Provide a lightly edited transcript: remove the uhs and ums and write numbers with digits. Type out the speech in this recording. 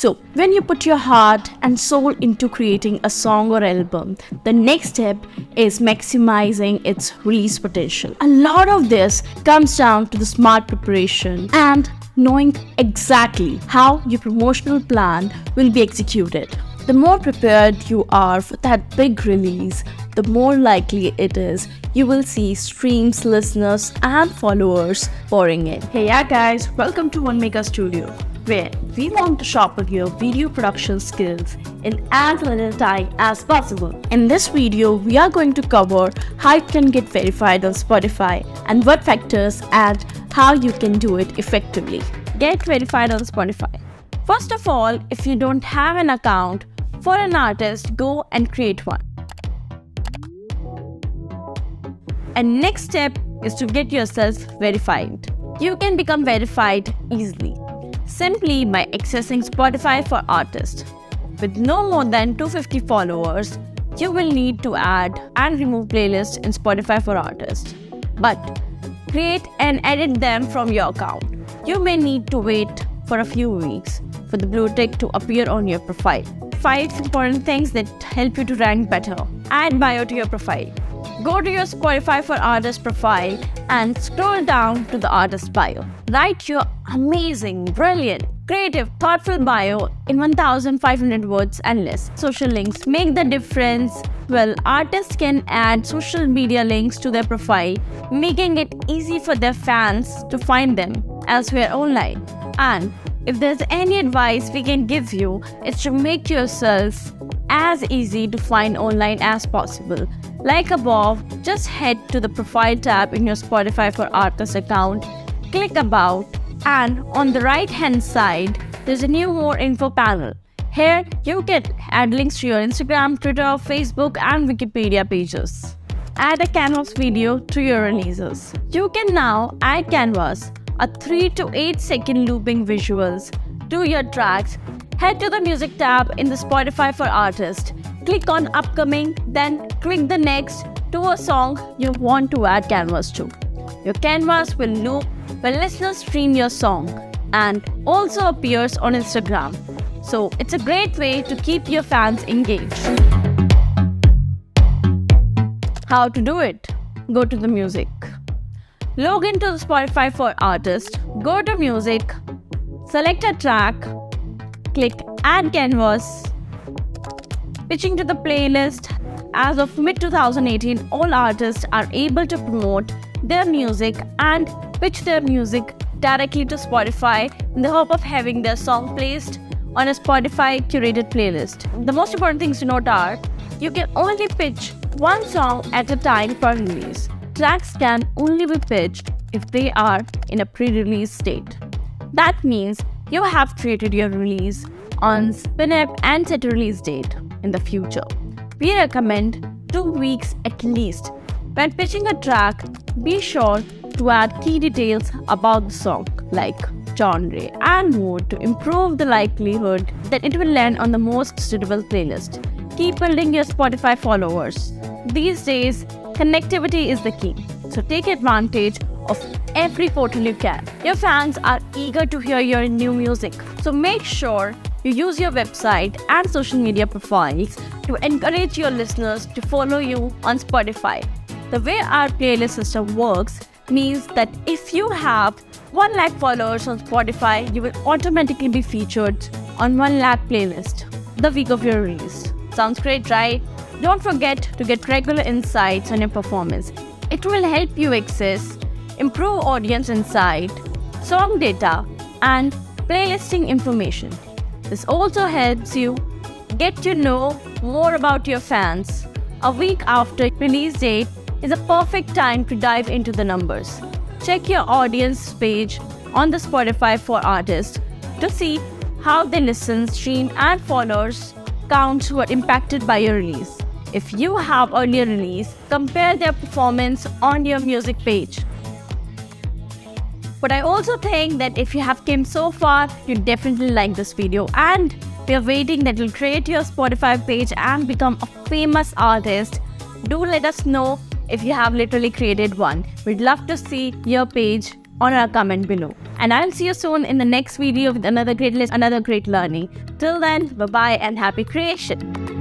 So, when you put your heart and soul into creating a song or album, the next step is maximizing its release potential. A lot of this comes down to the smart preparation and knowing exactly how your promotional plan will be executed. The more prepared you are for that big release, the more likely it is you will see streams, listeners, and followers pouring in. Hey guys, welcome to Onemaker Studio, where we want to sharpen your video production skills in as little time as possible. In this video, we are going to cover how you can get verified on Spotify and what factors and how you can do it effectively. Get verified on Spotify. First of all, if you don't have an account for an artist, go and create one. And next step is to get yourself verified. You can become verified easily, simply by accessing Spotify for Artists. With no more than 250 followers, you will need to add and remove playlists in Spotify for Artists. But create and edit them from your account. You may need to wait for a few weeks for the blue tick to appear on your profile. 5 important things that help you to rank better. Add bio to your profile. Go to your Spotify for Artists profile and scroll down to the artist bio. Write your amazing, brilliant, creative, thoughtful bio in 1,500 words and less. Social links make the difference. Well, artists can add social media links to their profile, making it easy for their fans to find them elsewhere online. And if there's any advice we can give you, it's to make yourself as easy to find online as possible. Like above, just head to the Profile tab in your Spotify for Artists account, click About, and on the right hand side, there's a new More Info panel. Here, you can add links to your Instagram, Twitter, Facebook, and Wikipedia pages. Add a canvas video to your releases. You can now add canvas, a 3 to 8 second looping visuals to your tracks. Head to the Music tab in the Spotify for Artists. Click on Upcoming, then click the next to a song you want to add canvas to. Your canvas will loop when listeners stream your song and also appears on Instagram. So it's a great way to keep your fans engaged. How to do it? Go to the Music. Log into the Spotify for Artists. Go to Music. Select a track. Click Add Canvas. Pitching to the playlist. As of mid-2018, all artists are able to promote their music and pitch their music directly to Spotify in the hope of having their song placed on a Spotify curated playlist. The most important things to note are, you can only pitch one song at a time per release. Tracks can only be pitched if they are in a pre-release state. That means you have created your release on Spinap and set a release date in the future. We recommend 2 weeks at least. When pitching a track, be sure to add key details about the song like genre and mood to improve the likelihood that it will land on the most suitable playlist. Keep building your Spotify followers. These days, connectivity is the key, so take advantage of every portal you can. Your fans are eager to hear your new music, so make sure you use your website and social media profiles to encourage your listeners to follow you on Spotify. The way our playlist system works means that if you have 1 lakh followers on Spotify, you will automatically be featured on 1 lakh playlist the week of your release. Sounds great, right? Don't forget to get regular insights on your performance. It will help you access, improve audience insight, song data, and playlisting information. This also helps you get to know more about your fans. A week after release date is a perfect time to dive into the numbers. Check your audience page on the Spotify for Artists to see how they listen, stream, and followers counts were impacted by your release. If you have earlier release, compare their performance on your music page. But I also think that if you have came so far, you definitely like this video, and we are waiting that you'll create your Spotify page and become a famous artist. Do let us know if you have literally created one. We'd love to see your page on our comment below. And I'll see you soon in the next video with another great list, another great learning. Till then, bye-bye and happy creation.